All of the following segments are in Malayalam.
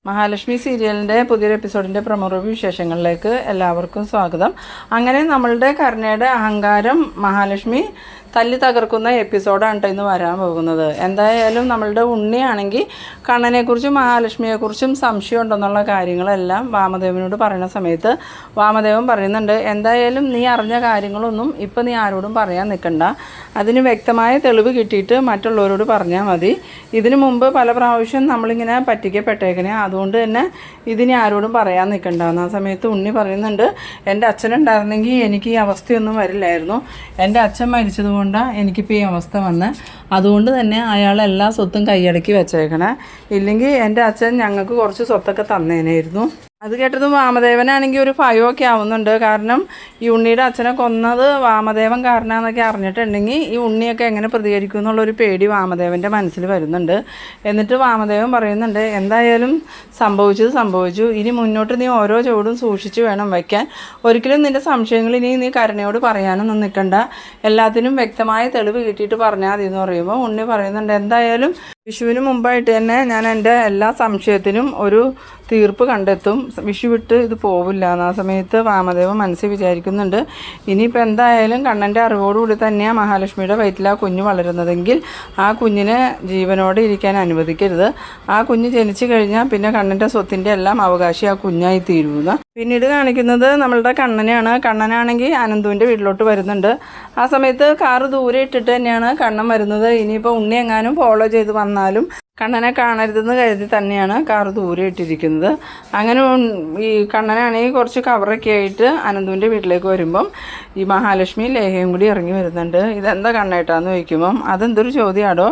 മഹാലക്ഷ്മി സീരിയലിൻ്റെ പുതിയൊരു എപ്പിസോഡിൻ്റെ പ്രൊമോ റിവ്യൂ വിശേഷങ്ങളിലേക്ക് എല്ലാവർക്കും സ്വാഗതം. അങ്ങനെ നമ്മളുടെ കരുണയുടെ അഹങ്കാരം മഹാലക്ഷ്മി തല്ലി തകർക്കുന്ന എപ്പിസോഡാണ് കേട്ടോ ഇന്ന് വരാൻ പോകുന്നത്. എന്തായാലും നമ്മളുടെ ഉണ്ണിയാണെങ്കിൽ കണ്ണനെക്കുറിച്ചും മഹാലക്ഷ്മിയെക്കുറിച്ചും സംശയം ഉണ്ടെന്നുള്ള കാര്യങ്ങളെല്ലാം വാമദേവനോട് പറയുന്ന സമയത്ത് വാമദേവൻ പറയുന്നുണ്ട്, എന്തായാലും നീ അറിഞ്ഞ കാര്യങ്ങളൊന്നും ഇപ്പം നീ ആരോടും പറയാൻ നിൽക്കണ്ട, അതിന് വ്യക്തമായ തെളിവ് കിട്ടിയിട്ട് മറ്റുള്ളവരോട് പറഞ്ഞാൽ മതി. ഇതിനു മുമ്പ് പല പ്രാവശ്യം നമ്മളിങ്ങനെ പറ്റിക്കപ്പെട്ടേക്കണേ, അതുകൊണ്ട് തന്നെ ഇതിനി ആരോടും പറയാൻ നിൽക്കണ്ടെന്ന്. ആ സമയത്ത് ഉണ്ണി പറയുന്നുണ്ട്, എൻ്റെ അച്ഛനുണ്ടായിരുന്നെങ്കിൽ എനിക്ക് ഈ അവസ്ഥയൊന്നും വരില്ലായിരുന്നു. എൻ്റെ അച്ഛൻ മരിച്ചതുകൊണ്ടാണ് എനിക്കിപ്പോൾ ഈ അവസ്ഥ വന്ന്, അതുകൊണ്ട് തന്നെ അയാൾ എല്ലാ സ്വത്തും കൈയടക്കി വെച്ചേക്കണേ, ഇല്ലെങ്കിൽ എൻ്റെ അച്ഛൻ ഞങ്ങൾക്ക് കുറച്ച് സ്വത്തൊക്കെ തന്നേനായിരുന്നു. അത് കേട്ടതും വാമദേവനാണെങ്കിൽ ഒരു ഭയമൊക്കെ ആവുന്നുണ്ട്. കാരണം ഈ ഉണ്ണിയുടെ അച്ഛനെ കൊന്നത് വാമദേവൻ കാരനാന്നൊക്കെ അറിഞ്ഞിട്ടുണ്ടെങ്കിൽ ഈ ഉണ്ണിയൊക്കെ എങ്ങനെ പ്രതികരിക്കും എന്നുള്ളൊരു പേടി വാമദേവൻ്റെ മനസ്സിൽ വരുന്നുണ്ട്. എന്നിട്ട് വാമദേവൻ പറയുന്നുണ്ട്, എന്തായാലും സംഭവിച്ചത് സംഭവിച്ചു, ഇനി മുന്നോട്ട് നീ ഓരോ ചുവടും സൂക്ഷിച്ച് വേണം വയ്ക്കാൻ. ഒരിക്കലും നിൻ്റെ സംശയങ്ങൾ ഇനി നീ കരുണയോട് പറയാനൊന്നും നിൽക്കണ്ട, എല്ലാത്തിനും വ്യക്തമായ തെളിവ് കിട്ടിയിട്ട് പറഞ്ഞാൽ മതി എന്ന് പറയുമ്പോൾ ഉണ്ണി പറയുന്നുണ്ട്, എന്തായാലും വിഷുവിന് മുമ്പായിട്ട് തന്നെ ഞാൻ എൻ്റെ എല്ലാ സംശയത്തിനും ഒരു തീർപ്പ് കണ്ടെത്തും, വിഷു വിട്ട് ഇത് പോവില്ല എന്ന്. ആ സമയത്ത് വാമദേവൻ മനസ്സിൽ വിചാരിക്കുന്നുണ്ട്, ഇനിയിപ്പോൾ എന്തായാലും കണ്ണൻ്റെ അറിവോടുകൂടി തന്നെയാണ് മഹാലക്ഷ്മിയുടെ വയറ്റിൽ ആ കുഞ്ഞ് വളരുന്നതെങ്കിൽ ആ കുഞ്ഞിനെ ജീവനോടെ ഇരിക്കാൻ അനുവദിക്കരുത്. ആ കുഞ്ഞ് ജനിച്ചു കഴിഞ്ഞാൽ പിന്നെ കണ്ണൻ്റെ സ്വത്തിൻ്റെ എല്ലാം അവകാശി ആ കുഞ്ഞായി തീരുക. പിന്നീട് കാണിക്കുന്നത് നമ്മളുടെ കണ്ണനെയാണ്. കണ്ണനാണെങ്കിൽ അനന്തുവിൻ്റെ വീട്ടിലോട്ട് വരുന്നുണ്ട്. ആ സമയത്ത് കാറ് ദൂരെ ഇട്ടിട്ട് തന്നെയാണ് കണ്ണൻ വരുന്നത്. ഇനിയിപ്പോൾ ഉണ്ണി എങ്ങാനും ഫോളോ ചെയ്ത് വന്നാലും കണ്ണനെ കാണരുതെന്ന് കരുതി തന്നെയാണ് കാറ് ദൂരെ ഇട്ടിരിക്കുന്നത്. അങ്ങനെ ഈ കണ്ണനാണെങ്കിൽ കുറച്ച് കവറൊക്കെ ആയിട്ട് അനന്തുവിൻ്റെ വീട്ടിലേക്ക് വരുമ്പം ഈ മഹാലക്ഷ്മി ലേഹയും കൂടി ഇറങ്ങി വരുന്നുണ്ട്. ഇതെന്താ കണ്ണേട്ടാന്ന് ചോദിക്കുമ്പം അതെന്തൊരു ചോദ്യമാണോ,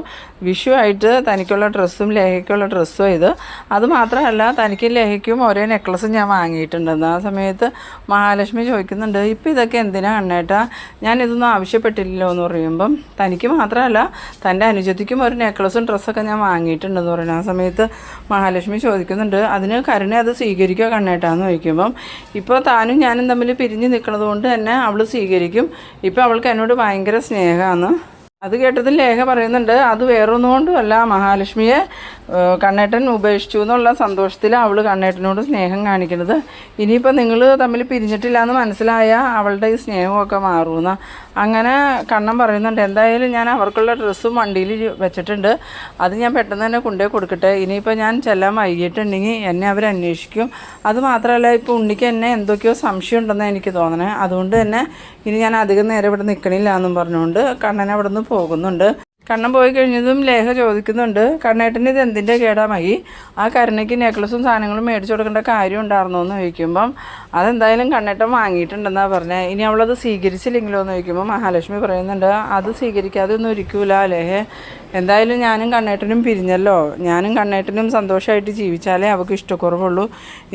വിഷു ആയിട്ട് തനിക്കുള്ള ഡ്രസ്സും ലേഹയ്ക്കുള്ള ഡ്രസ്സും ഇത്, അതുമാത്രമല്ല തനിക്കും ലേഹയ്ക്കും ഒരേ നെക്ലസും ഞാൻ വാങ്ങിയിട്ടുണ്ടെന്ന്. ആ സമയത്ത് മഹാലക്ഷ്മി ചോദിക്കുന്നുണ്ട്, ഇപ്പം ഇതൊക്കെ എന്തിനാ കണ്ണേട്ടാ, ഞാനിതൊന്നും ആവശ്യപ്പെട്ടില്ലല്ലോ എന്ന് പറയുമ്പം തനിക്ക് മാത്രമല്ല തൻ്റെ അനുജത്തിക്കും ഒരു നെക്ലസും ഡ്രസ്സൊക്കെ ഞാൻ വാങ്ങിയിട്ടുണ്ടെന്ന് പറയുന്നത്. ആ സമയത്ത് മഹാലക്ഷ്മി ചോദിക്കുന്നുണ്ട്, അതിന് കരുണ അത് സ്വീകരിക്കുക കണ്ണേട്ടാന്ന് ചോദിക്കുമ്പം ഇപ്പോൾ താനും ഞാനും തമ്മിൽ പിരിഞ്ഞ് നിൽക്കുന്നത് കൊണ്ട് തന്നെ അവൾ സ്വീകരിക്കും, ഇപ്പോൾ അവൾക്ക് എന്നോട് ഭയങ്കര സ്നേഹമാണ്. അത് കേട്ടതിൽ ലേഖ പറയുന്നുണ്ട്, അത് വേറൊന്നും കൊണ്ടുമല്ല, മഹാലക്ഷ്മിയെ കണ്ണേട്ടൻ ഉപേക്ഷിച്ചു എന്നുള്ള സന്തോഷത്തിൽ അവൾ കണ്ണേട്ടനോട് സ്നേഹം കാണിക്കുന്നത്. ഇനിയിപ്പോൾ നിങ്ങൾ തമ്മിൽ പിരിഞ്ഞിട്ടില്ല എന്ന് മനസ്സിലായ അവളുടെ ഈ സ്നേഹമൊക്കെ മാറുമെന്ന്. അങ്ങനെ കണ്ണൻ പറയുന്നുണ്ട്, എന്തായാലും ഞാൻ അവർക്കുള്ള ഡ്രസ്സും വണ്ടിയിൽ വെച്ചിട്ടുണ്ട്, അത് ഞാൻ പെട്ടെന്ന് തന്നെ കൊണ്ടുപോയി കൊടുക്കട്ടെ. ഇനിയിപ്പോൾ ഞാൻ ചെല്ലാൻ വൈകിട്ടുണ്ടെങ്കിൽ എന്നെ അവർ അന്വേഷിക്കും. അതുമാത്രമല്ല ഇപ്പോൾ ഉണ്ണിക്ക് എന്നെ എന്തൊക്കെയോ സംശയം ഉണ്ടെന്ന് എനിക്ക് തോന്നണേ, അതുകൊണ്ട് തന്നെ ഇനി ഞാൻ അധികം നേരം ഇവിടെ നിൽക്കണില്ല എന്നും പറഞ്ഞുകൊണ്ട് കണ്ണൻ അവിടെ നിന്ന് പോകുന്നുണ്ട്. കണ്ണൻ പോയി കഴിഞ്ഞതും ലേഖ ചോദിക്കുന്നുണ്ട്, കണ്ണേട്ടന് ഇത് എന്തിൻ്റെ കേടാമായി, ആ കരുണയ്ക്ക് നെക്ലസും സാധനങ്ങളും മേടിച്ചു കൊടുക്കേണ്ട കാര്യം ഉണ്ടായിരുന്നോ എന്ന് ചോദിക്കുമ്പം അതെന്തായാലും കണ്ണേട്ടൻ വാങ്ങിയിട്ടുണ്ടെന്നാണ് പറഞ്ഞത്, ഇനി അവളത് സ്വീകരിച്ചില്ലെങ്കിലോ എന്ന് ചോദിക്കുമ്പോൾ മഹാലക്ഷ്മി പറയുന്നുണ്ട്, അത് സ്വീകരിക്കാതെ ഒന്നും ഇരിക്കൂല ലേഹ, എന്തായാലും ഞാനും കണ്ണേട്ടനും പിരിഞ്ഞല്ലോ, ഞാനും കണ്ണേട്ടനും സന്തോഷമായിട്ട് ജീവിച്ചാലേ അവൾക്ക് ഇഷ്ടക്കുറവുള്ളൂ.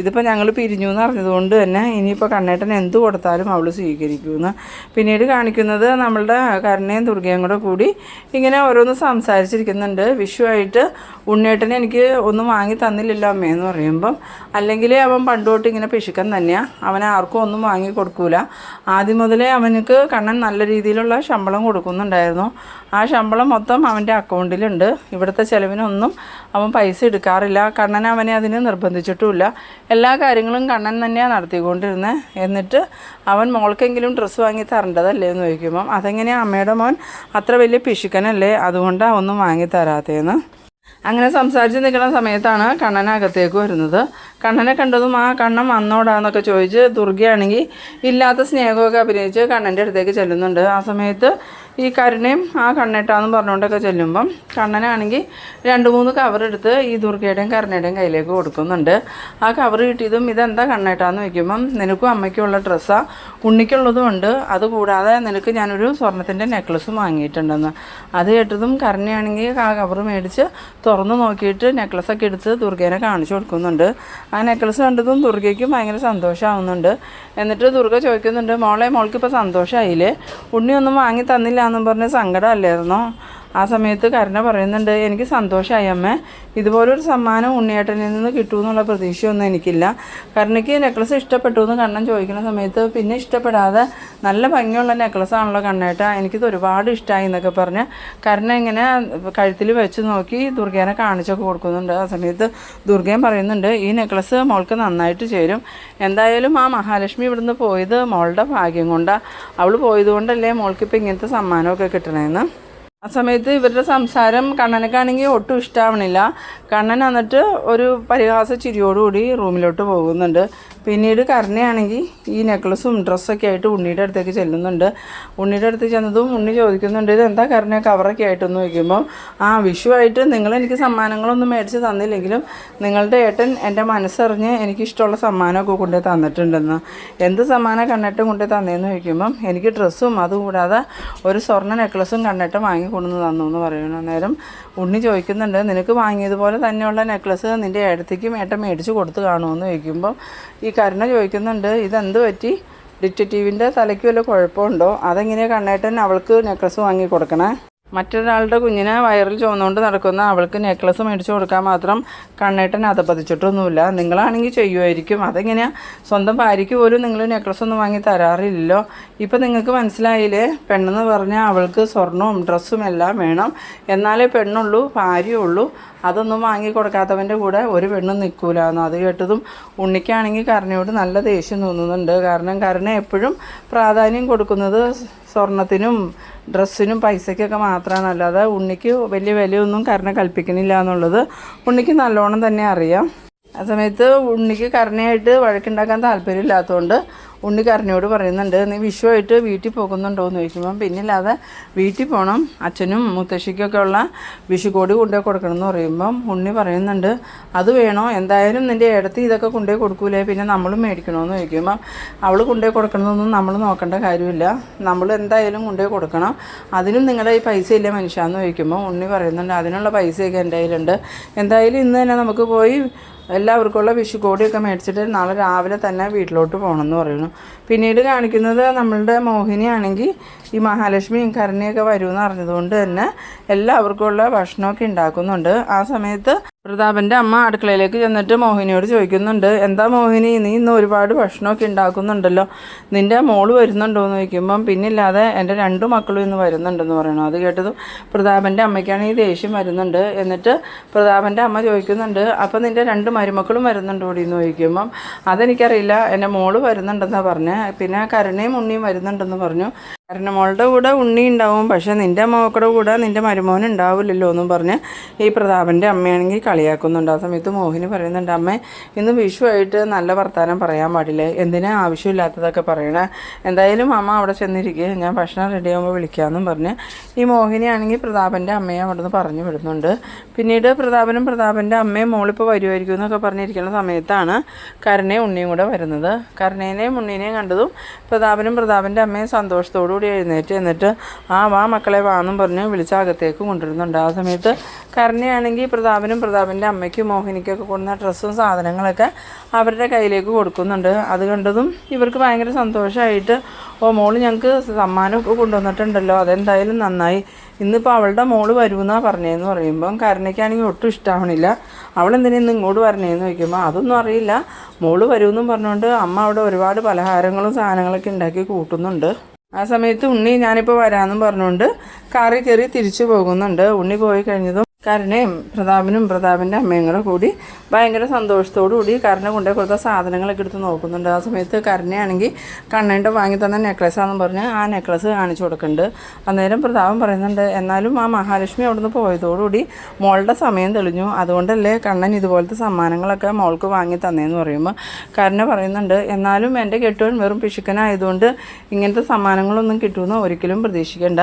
ഇതിപ്പോൾ ഞങ്ങൾ പിരിഞ്ഞു എന്ന് അറിഞ്ഞതുകൊണ്ട് തന്നെ ഇനിയിപ്പോൾ കണ്ണേട്ടൻ എന്ത് കൊടുത്താലും അവൾ സ്വീകരിക്കുമെന്ന്. പിന്നീട് കാണിക്കുന്നത് നമ്മളുടെ കരുണയും ദുർഗയും കൂടി ഇങ്ങനെ ഓരോന്ന് സംസാരിച്ചിരിക്കുന്നുണ്ട്. വിഷുവായിട്ട് ഉണ്ണേട്ടനെ എനിക്ക് ഒന്നും വാങ്ങി തന്നില്ലല്ലോ അമ്മയെന്ന് പറയുമ്പം, അല്ലെങ്കിൽ അവൻ പണ്ടുതൊട്ട് ഇങ്ങനെ പിശുക്കൻ തന്നെയാണ്, അവനെ ആർക്കും ഒന്നും വാങ്ങി കൊടുക്കൂല. ആദ്യം മുതലേ അവനക്ക് കണ്ണൻ നല്ല രീതിയിലുള്ള ശമ്പളം കൊടുക്കുന്നുണ്ടായിരുന്നു, ആ ശമ്പളം മൊത്തം അവൻ്റെ അക്കൗണ്ടിലുണ്ട്, ഇവിടുത്തെ ചിലവിനൊന്നും അവൻ പൈസ എടുക്കാറില്ല. കണ്ണൻ അവനെ അതിന് നിർബന്ധിച്ചിട്ടുമില്ല, എല്ലാ കാര്യങ്ങളും കണ്ണൻ തന്നെയാണ് നടത്തിക്കൊണ്ടിരുന്നത്. എന്നിട്ട് അവൻ മോൾക്കെങ്കിലും ഡ്രസ്സ് വാങ്ങി തരേണ്ടതല്ലേ എന്ന് ചോദിക്കുമ്പം അതെങ്ങനെയാണ് അമ്മയുടെ മോൻ അത്ര വലിയ പിശുക്കനല്ലേ, അതുകൊണ്ടാണ് ഒന്നും വാങ്ങി തരാത്തതെന്ന്. അങ്ങനെ സംസാരിച്ച് നിൽക്കുന്ന സമയത്താണ് കണ്ണനകത്തേക്ക് വരുന്നത്. കണ്ണനെ കണ്ടതും ആ കണ്ണൻ വന്നോടാന്നൊക്കെ ചോദിച്ച് ദുർഗയാണെങ്കിൽ ഇല്ലാത്ത സ്നേഹമൊക്കെ അഭിനയിച്ച് കണ്ണൻ്റെ അടുത്തേക്ക് ചെല്ലുന്നുണ്ട്. ആ സമയത്ത് ഈ കരുണയും ആ കണ്ണേട്ടാന്ന് പറഞ്ഞുകൊണ്ടൊക്കെ ചെല്ലുമ്പം കണ്ണനാണെങ്കിൽ 2-3 കവറെടുത്ത് ഈ ദുർഗയുടെയും കരുണയുടെയും കയ്യിലേക്ക് കൊടുക്കുന്നുണ്ട്. ആ കവർ കിട്ടിയതും ഇതെന്താ കണ്ണേട്ടാന്ന് വയ്ക്കുമ്പം നിനക്കും അമ്മയ്ക്കുള്ള ഡ്രസ്സാണ്, ഉണ്ണിക്കുള്ളതും ഉണ്ട്, അതുകൂടാതെ നിനക്ക് ഞാനൊരു സ്വർണ്ണത്തിൻ്റെ നെക്ലസും വാങ്ങിയിട്ടുണ്ടെന്ന്. അത് കേട്ടതും കരുണയാണെങ്കിൽ ആ കവർ മേടിച്ച് തുറന്ന് നോക്കിയിട്ട് നെക്ലസൊക്കെ എടുത്ത് ദുർഗേനെ കാണിച്ചു കൊടുക്കുന്നുണ്ട്. ആ നെക്ലസ് കണ്ടതും ദുർഗയ്ക്കും ഭയങ്കര സന്തോഷമാവുന്നുണ്ട്. എന്നിട്ട് ദുർഗ ചോദിക്കുന്നുണ്ട്, മോൾക്കിപ്പോൾ സന്തോഷമായില്ലേ, ഉണ്ണിയൊന്നും വാങ്ങി തന്നില്ല എന്നും പറഞ്ഞ് സങ്കടമല്ലായിരുന്നോ? ആ സമയത്ത് കരുണ പറയുന്നുണ്ട്, എനിക്ക് സന്തോഷമായി അമ്മേ, ഇതുപോലൊരു സമ്മാനം ഉണ്ണിയേട്ടനിൽ നിന്ന് കിട്ടുമെന്നുള്ള പ്രതീക്ഷയൊന്നും എനിക്കില്ല. കരുണയ്ക്ക് നെക്ലസ് ഇഷ്ടപ്പെട്ടു എന്ന് കണ്ണൻ ചോദിക്കുന്ന സമയത്ത് പിന്നെ ഇഷ്ടപ്പെടാതെ നല്ല ഭംഗിയുള്ള നെക്ലസ്സാണല്ലോ കണ്ണേട്ട, എനിക്കിത് ഒരുപാട് ഇഷ്ടമായി എന്നൊക്കെ പറഞ്ഞ് കരുണ ഇങ്ങനെ കഴുത്തിൽ വെച്ച് നോക്കി ദുർഗേനെ കാണിച്ചൊക്കെ കൊടുക്കുന്നുണ്ട്. ആ സമയത്ത് ദുർഗയും പറയുന്നുണ്ട്, ഈ നെക്ലസ് മോൾക്ക് നന്നായിട്ട് ചേരും. എന്തായാലും ആ മഹാലക്ഷ്മി ഇവിടുന്ന് പോയത് മോളുടെ ഭാഗ്യം കൊണ്ടാണ്. അവൾ പോയതുകൊണ്ടല്ലേ മോൾക്കിപ്പോൾ ഇങ്ങനത്തെ സമ്മാനമൊക്കെ കിട്ടണമെന്ന്. ആ സമയത്ത് ഇവരുടെ സംസാരം കണ്ണനക്കാണെങ്കിൽ ഒട്ടും ഇഷ്ടമാവണില്ല. കണ്ണൻ എന്നിട്ട് ഒരു പരിഹാസ ചിരിയോടുകൂടി റൂമിലോട്ട് പോകുന്നുണ്ട്. പിന്നീട് കരുണയാണെങ്കിൽ ഈ നെക്ലസും ഡ്രസ്സൊക്കെ ആയിട്ട് ഉണ്ണിയുടെ അടുത്തേക്ക് ചെല്ലുന്നുണ്ട്. ഉണ്ണിയുടെ അടുത്ത് ചെന്നതും ഉണ്ണി ചോദിക്കുന്നുണ്ട്, ഇതെന്താ കരുണ കവറൊക്കെ ആയിട്ടെന്ന് ചോദിക്കുമ്പോൾ, വിഷുവായിട്ട് നിങ്ങളെനിക്ക് സമ്മാനങ്ങളൊന്നും മേടിച്ച് തന്നില്ലെങ്കിലും നിങ്ങളുടെ ഏട്ടൻ എൻ്റെ മനസ്സറിഞ്ഞ് എനിക്കിഷ്ടമുള്ള സമ്മാനമൊക്കെ കൊണ്ടുപോയി തന്നിട്ടുണ്ടെന്ന്. എന്ത് സമ്മാനം കണ്ണേട്ടൻ കൊണ്ടുപോയി തന്നേന്ന് ചോദിക്കുമ്പം, എനിക്ക് ഡ്രസ്സും അതുകൂടാതെ ഒരു സ്വർണ്ണ നെക്ലസും കണ്ണേട്ടൻ വാങ്ങിക്കൊണ്ടു തന്നു എന്ന് പറയുന്നു. അന്നേരം ഉണ്ണി ചോദിക്കുന്നുണ്ട്, നിനക്ക് വാങ്ങിയതുപോലെ തന്നെയുള്ള നെക്ലസ് നിൻ്റെ ഏട്ടത്തേക്കും ഏട്ടൻ മേടിച്ച് കൊടുത്ത് കാണുമെന്ന് ചോദിക്കുമ്പോൾ ഈ കരുണ ചോദിക്കുന്നുണ്ട്, ഇതെന്ത് പറ്റി, ഡിറ്റക്റ്റീവിൻ്റെ തലയ്ക്ക് വല്ല കുഴപ്പമുണ്ടോ, അതെങ്ങനെയാണ് കണ്ണേട്ടൻ അവൾക്ക് നെക്ലസ് വാങ്ങി കൊടുക്കണേ? മറ്റൊരാളുടെ കുഞ്ഞിനെ വയറിൽ ചുമന്നുകൊണ്ട് നടക്കുന്ന അവൾക്ക് നെക്ലസ് മേടിച്ച് കൊടുക്കാൻ മാത്രം കണ്ണേട്ടൻ അതപ്പതിച്ചിട്ടൊന്നുമില്ല. നിങ്ങളാണെങ്കിൽ ചെയ്യുമായിരിക്കും, അതെങ്ങനെയാണ് സ്വന്തം ഭാര്യയ്ക്ക് പോലും നിങ്ങൾ നെക്ലസ് ഒന്നും വാങ്ങി തരാറില്ലല്ലോ. ഇപ്പം നിങ്ങൾക്ക് മനസ്സിലായില്ലേ, പെണ്ണെന്ന് പറഞ്ഞാൽ അവൾക്ക് സ്വർണവും ഡ്രസ്സും എല്ലാം വേണം, എന്നാലേ പെണ്ണുള്ളൂ ഭാര്യയുള്ളൂ. അതൊന്നും വാങ്ങി കൊടുക്കാത്തവൻ്റെ കൂടെ ഒരു പെണ്ണും നിൽക്കൂലെന്ന്. അത് കേട്ടതും ഉണ്ണിക്കാണെങ്കിൽ കരുണയോട് നല്ല ദേഷ്യം തോന്നുന്നുണ്ട്. കാരണം കരുണ എപ്പോഴും പ്രാധാന്യം കൊടുക്കുന്നത് സ്വർണത്തിനും ഡ്രസ്സിനും പൈസയ്ക്കൊക്കെ മാത്രമാണ്, അല്ലാതെ ഉണ്ണിക്ക് വലിയ വിലയൊന്നും കരുണ കൽപ്പിക്കണില്ല എന്നുള്ളത് ഉണ്ണിക്ക് നല്ലോണം തന്നെ അറിയാം. ആ സമയത്ത് ഉണ്ണിക്ക് കരുണയായിട്ട് വഴക്കുണ്ടാക്കാൻ താല്പര്യമില്ലാത്തതുകൊണ്ട് ഉണ്ണി കരുണയോട് പറയുന്നുണ്ട്, നീ വിഷുവായിട്ട് വീട്ടിൽ പോകുന്നുണ്ടോ എന്ന് ചോദിക്കുമ്പം, പിന്നില്ലാതെ വീട്ടിൽ പോകണം, അച്ഛനും മുത്തശ്ശിക്കൊക്കെ ഉള്ള വിഷുക്കോടി കൊണ്ടുപോയി കൊടുക്കണം എന്ന് പറയുമ്പം ഉണ്ണി പറയുന്നുണ്ട്, അത് വേണോ, എന്തായാലും നിൻ്റെ ഇടത്ത് ഇതൊക്കെ കൊണ്ടുപോയി കൊടുക്കൂലേ, പിന്നെ നമ്മളും മേടിക്കണമെന്ന് ചോദിക്കുമ്പം അവൾ കൊണ്ടുപോയി കൊടുക്കണമെന്നൊന്നും നമ്മൾ നോക്കേണ്ട കാര്യമില്ല, നമ്മൾ എന്തായാലും കൊണ്ടുപോയി കൊടുക്കണം, അതിനും നിങ്ങളുടെ ഈ പൈസ ഇല്ലേ മനുഷ്യാന്ന് ചോദിക്കുമ്പോൾ ഉണ്ണി പറയുന്നുണ്ട്, അതിനുള്ള പൈസയൊക്കെ എൻ്റെ കയ്യിലുണ്ട്, എന്തായാലും ഇന്ന് തന്നെ നമുക്ക് പോയി എല്ലാവർക്കുള്ള വിഷുക്കോടിയൊക്കെ മേടിച്ചിട്ട് നാളെ രാവിലെ തന്നെ വീട്ടിലോട്ട് പോകണമെന്ന് പറയുന്നു. പിന്നീട് കാണിക്കുന്നത് നമ്മളുടെ മോഹിനിയാണെങ്കിൽ ഈ മഹാലക്ഷ്മിയും കരുണയൊക്കെ വരുമെന്ന് അറിഞ്ഞതുകൊണ്ട് തന്നെ എല്ലാവർക്കുള്ള ഭക്ഷണമൊക്കെ ഉണ്ടാക്കുന്നുണ്ട്. ആ സമയത്ത് പ്രതാപൻ്റെ അമ്മ അടുക്കളയിലേക്ക് ചെന്നിട്ട് മോഹിനിയോട് ചോദിക്കുന്നുണ്ട്, എന്താ മോഹിനി, നീ ഇന്ന് ഒരുപാട് ഭക്ഷണമൊക്കെ ഉണ്ടാക്കുന്നുണ്ടല്ലോ, നിൻ്റെ മോള് വരുന്നുണ്ടോ എന്ന് ചോദിക്കുമ്പം, പിന്നില്ലാതെ എൻ്റെ 2 മക്കളും ഇന്ന് വരുന്നുണ്ടെന്ന് പറയണം. അത് കേട്ടതും പ്രതാപൻ്റെ അമ്മയ്ക്കാണ് ഈ ദേഷ്യം വരുന്നുണ്ട്. എന്നിട്ട് പ്രതാപൻ്റെ അമ്മ ചോദിക്കുന്നുണ്ട്, അപ്പം നിൻ്റെ 2 മരുമക്കളും വരുന്നുണ്ടോ കൂടി എന്ന് ചോദിക്കുമ്പം, അതെനിക്കറിയില്ല, എൻ്റെ മോള് വരുന്നുണ്ടെന്നാണ് പറഞ്ഞത്, പിന്നെ കരുണയും ഉണ്ണിയും വരുന്നുണ്ടെന്ന് പറഞ്ഞു. കരുണമോളുടെ കൂടെ ഉണ്ണി ഉണ്ടാവും, പക്ഷേ നിൻ്റെ മോക്കടെ കൂടെ നിൻ്റെ മരുമോൻ ഉണ്ടാവില്ലല്ലോ എന്നും പറഞ്ഞ് ഈ പ്രതാപൻ്റെ അമ്മയാണെങ്കിൽ കളിയാക്കുന്നുണ്ട്. ആ സമയത്ത് മോഹിനി പറയുന്നുണ്ട്, അമ്മേ ഇന്ന് വിഷുവായിട്ട് നല്ല വർത്താനം പറയാൻ പാടില്ലേ, എന്തിനാ ആവശ്യമില്ലാത്തതൊക്കെ പറയണേ, എന്തായാലും അമ്മ അവിടെ ചെന്നിരിക്കുക, ഞാൻ ഭക്ഷണം റെഡിയാകുമ്പോൾ വിളിക്കാമെന്നും പറഞ്ഞ് ഈ മോഹിനിയാണെങ്കിൽ പ്രതാപൻ്റെ അമ്മയെ അവിടെ നിന്ന് പറഞ്ഞു വിടുന്നുണ്ട്. പിന്നീട് പ്രതാപനും പ്രതാപൻ്റെ അമ്മയും മോളിപ്പോൾ വരുമായിരിക്കും എന്നൊക്കെ പറഞ്ഞിരിക്കുന്ന സമയത്താണ് കരുണയും ഉണ്ണിയും കൂടെ വരുന്നത്. കരുണേനെയും ഉണ്ണീനെയും കണ്ടതും പ്രതാപനും പ്രതാപൻ്റെ അമ്മയും സന്തോഷത്തോടു കൂടി എഴുന്നേറ്റ് എന്നിട്ട് വാ മക്കളെ വാന്നും പറഞ്ഞ് വിളിച്ച അകത്തേക്ക് കൊണ്ടുവരുന്നുണ്ട്. ആ സമയത്ത് കരുണയാണെങ്കിൽ പ്രതാപനും പ്രതാപൻ്റെ അമ്മയ്ക്കും മോഹിനിക്കൊക്കെ കൊണ്ടുവന്ന ഡ്രസ്സും സാധനങ്ങളൊക്കെ അവരുടെ കയ്യിലേക്ക് കൊടുക്കുന്നുണ്ട്. അത് കണ്ടതും ഇവർക്ക് ഭയങ്കര സന്തോഷമായിട്ട്, മോള് ഞങ്ങൾക്ക് സമ്മാനമൊക്കെ കൊണ്ടുവന്നിട്ടുണ്ടല്ലോ, അതെന്തായാലും നന്നായി, ഇന്നിപ്പോൾ അവളുടെ മോള് വരുമെന്നാണ് പറഞ്ഞതെന്ന് പറയുമ്പം കരുണയ്ക്കാണെങ്കിൽ ഒട്ടും ഇഷ്ടമാവണില്ല. അവളെന്തിനാ ഇന്ന് ഇങ്ങോട്ട് വരണേന്ന് ചോദിക്കുമ്പോൾ അതൊന്നും അറിയില്ല, മോള് വരുമെന്നും പറഞ്ഞുകൊണ്ട് അമ്മ അവിടെ ഒരുപാട് പലഹാരങ്ങളും സാധനങ്ങളൊക്കെ ഉണ്ടാക്കി കൂട്ടുന്നുണ്ട്. ആ സമയത്ത് ഉണ്ണി ഞാനിപ്പോൾ വരാമെന്നും പറഞ്ഞുകൊണ്ട് കാറിൽ കയറി തിരിച്ചു പോകുന്നുണ്ട്. ഉണ്ണി പോയി കഴിഞ്ഞതും കരുണയും പ്രതാപനും പ്രതാപൻ്റെ അമ്മയും കൂടെ കൂടി ഭയങ്കര സന്തോഷത്തോടു കൂടി കരുണ കൊണ്ടുപോയി കൊടുത്ത സാധനങ്ങളൊക്കെ എടുത്ത് നോക്കുന്നുണ്ട്. ആ സമയത്ത് കരുണയാണെങ്കിൽ കണ്ണേൻ്റെ വാങ്ങി തന്ന നെക്ലസ്സാണെന്ന് പറഞ്ഞ് ആ നെക്ലസ് കാണിച്ചു കൊടുക്കുന്നുണ്ട്. അന്നേരം പ്രതാപൻ പറയുന്നുണ്ട്, എന്നാലും ആ മഹാലക്ഷ്മി അവിടുന്ന് പോയതോടുകൂടി മോളുടെ സമയം തെളിഞ്ഞു, അതുകൊണ്ടല്ലേ കണ്ണൻ ഇതുപോലത്തെ സമ്മാനങ്ങളൊക്കെ മോൾക്ക് വാങ്ങി തന്നേന്ന് പറയുമ്പോൾ കരുണ പറയുന്നുണ്ട്, എന്നാലും എൻ്റെ കെട്ടുവൻ വെറും പിശുക്കനായതുകൊണ്ട് ഇങ്ങനത്തെ സമ്മാനങ്ങളൊന്നും കിട്ടുമെന്ന് ഒരിക്കലും പ്രതീക്ഷിക്കേണ്ട,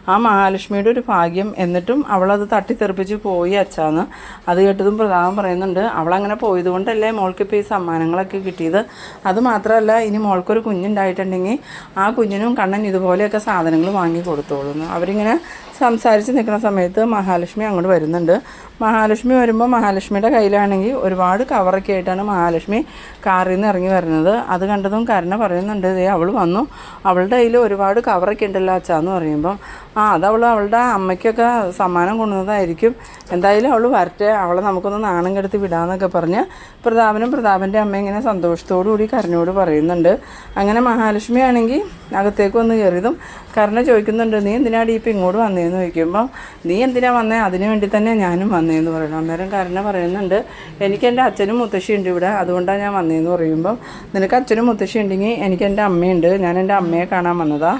ആ മഹാലക്ഷ്മിയുടെ ഒരു ഭാഗ്യം, എന്നിട്ടും അവളത് തട്ടിത്തെറിപ്പിച്ച് പോയി അച്ഛാന്ന്. അത് കേട്ടതും പ്രതാപൻ പറയുന്നുണ്ട്, അവളങ്ങനെ പോയതുകൊണ്ടല്ലേ മോൾക്കിപ്പോൾ ഈ സമ്മാനങ്ങളൊക്കെ കിട്ടിയത്, അതുമാത്രമല്ല ഇനി മോൾക്കൊരു കുഞ്ഞുണ്ടായിട്ടുണ്ടെങ്കിൽ ആ കുഞ്ഞിനും കണ്ണൻ ഇതുപോലെയൊക്കെ സാധനങ്ങൾ വാങ്ങി കൊടുത്തോളുന്നു. അവരിങ്ങനെ സംസാരിച്ച് നിൽക്കുന്ന സമയത്ത് മഹാലക്ഷ്മി അങ്ങോട്ട് വരുന്നുണ്ട്. മഹാലക്ഷ്മി വരുമ്പോൾ മഹാലക്ഷ്മിയുടെ കയ്യിലാണെങ്കിൽ ഒരുപാട് കവറൊക്കെ ആയിട്ടാണ് മഹാലക്ഷ്മി കാറിൽ നിന്ന് ഇറങ്ങി വരുന്നത്. അത് കണ്ടതും കരുണ പറയുന്നുണ്ട്, ദേ അവൾ വന്നു, അവളുടെ കയ്യിൽ ഒരുപാട് കവറൊക്കെ ഉണ്ടല്ലോ അച്ഛാന്ന് പറയുമ്പം അതവൾ അവളുടെ അമ്മയ്ക്കൊക്കെ സമ്മാനം കൊണ്ടുവന്നതായിരിക്കും, എന്തായാലും അവൾ വരട്ടെ, അവളെ നമുക്കൊന്ന് നാണം കെടുത്തി വിടാമെന്നൊക്കെ പറഞ്ഞ് പ്രതാപനും പ്രതാപൻ്റെ അമ്മ ഇങ്ങനെ സന്തോഷത്തോടു കൂടി കരുണയോട് പറയുന്നുണ്ട്. അങ്ങനെ മഹാലക്ഷ്മി ആണെങ്കിൽ അകത്തേക്ക് വന്ന് കയറിയതും കരുണ ചോദിക്കുന്നുണ്ട്, നീ എന്തിനാടി ഇപ്പം ഇങ്ങോട്ട് വന്നതെന്ന് ചോദിക്കുമ്പം നീ എന്തിനാ വന്നേ, അതിനു വേണ്ടി തന്നെ ഞാനും വന്നതെന്ന് പറയണം. അന്നേരം കരുണ പറയുന്നുണ്ട്, എനിക്ക് എൻ്റെ അച്ഛനും മുത്തശ്ശി ഉണ്ട് ഇവിടെ, അതുകൊണ്ടാണ് ഞാൻ വന്നതെന്ന് പറയുമ്പം നിനക്ക് അച്ഛനും മുത്തശ്ശി ഉണ്ടെങ്കിൽ എനിക്ക് എൻ്റെ അമ്മയുണ്ട്, ഞാൻ എൻ്റെ അമ്മയെ കാണാൻ വന്നതാ,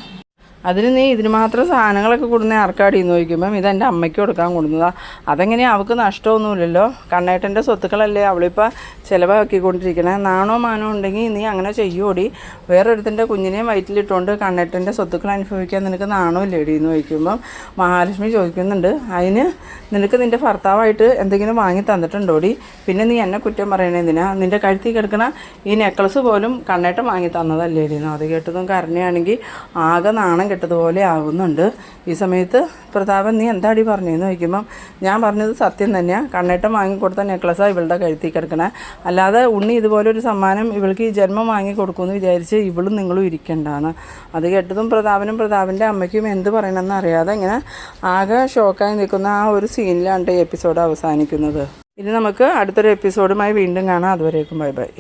അതിന് നീ ഇതിന് മാത്രം സാധനങ്ങളൊക്കെ കൊടുക്കുന്ന ആർക്കാടിയെന്ന് ചോദിക്കുമ്പം ഇതെൻ്റെ അമ്മയ്ക്ക് കൊടുക്കാൻ കൊടുന്നതാണ്. അതെങ്ങനെയാണ്, അവൾക്ക് നഷ്ടമൊന്നുമില്ലല്ലോ, കണ്ണേട്ടൻ്റെ സ്വത്തുക്കളല്ലേ അവളിപ്പോൾ ചിലവാക്കിക്കൊണ്ടിരിക്കണേ, നാണോ മാനോ ഉണ്ടെങ്കിൽ നീ അങ്ങനെ ചെയ്യുമോടി, വേറൊരുത്തൻ്റെ കുഞ്ഞിനെയും വയറ്റിലിട്ടുകൊണ്ട് കണ്ണേട്ടൻ്റെ സ്വത്തുക്കൾ അനുഭവിക്കാൻ നിനക്ക് നാണോ ഇല്ലേടി എന്ന് ചോദിക്കുമ്പം മഹാലക്ഷ്മി ചോദിക്കുന്നുണ്ട്, അതിന് നിനക്ക് നിൻ്റെ ഭർത്താവായിട്ട് എന്തെങ്കിലും വാങ്ങി തന്നിട്ടുണ്ടോടി, പിന്നെ നീ എന്നെ കുറ്റം പറയണേന്തിനാ, നിൻ്റെ കഴുത്തിൽ കിടക്കണ ഈ നെക്ലസ് പോലും കണ്ണേട്ടൻ വാങ്ങി തന്നതല്ലേടി എന്ന്. അത് കേട്ടതും കരുണയാണെങ്കിൽ ആകെ നാണം കെട്ടതുപോലെ ആകുന്നുണ്ട്. ഈ സമയത്ത് പ്രതാപൻ നീ എന്താടി പറഞ്ഞതെന്ന് ചോദിക്കുമ്പം ഞാൻ പറഞ്ഞത് സത്യം തന്നെയാണ്, കണ്ണേട്ടൻ വാങ്ങിക്കൊടുത്ത നെക്ലസാണ് ഇവളുടെ കഴുത്തിൽ കിടക്കണേ, അല്ലാതെ ഉണ്ണി ഇതുപോലൊരു സമ്മാനം ഇവൾക്ക് ഈ ജന്മം വാങ്ങി കൊടുക്കുമെന്ന് വിചാരിച്ച് ഇവളും നിങ്ങളും ഇരിക്കണ്ടാന്ന്. അത് കേട്ടതും പ്രതാപനും പ്രതാപൻ്റെ അമ്മയ്ക്കും എന്ത് പറയണമെന്ന് അറിയാതെ ഇങ്ങനെ ആകെ ഷോക്കായി നിൽക്കുന്ന ആ ഒരു സീനിലാണ് ഈ എപ്പിസോഡ് അവസാനിക്കുന്നത്. ഇനി നമുക്ക് അടുത്തൊരു എപ്പിസോഡുമായി വീണ്ടും കാണാം. അതുവരേക്കും ബൈ ബൈ.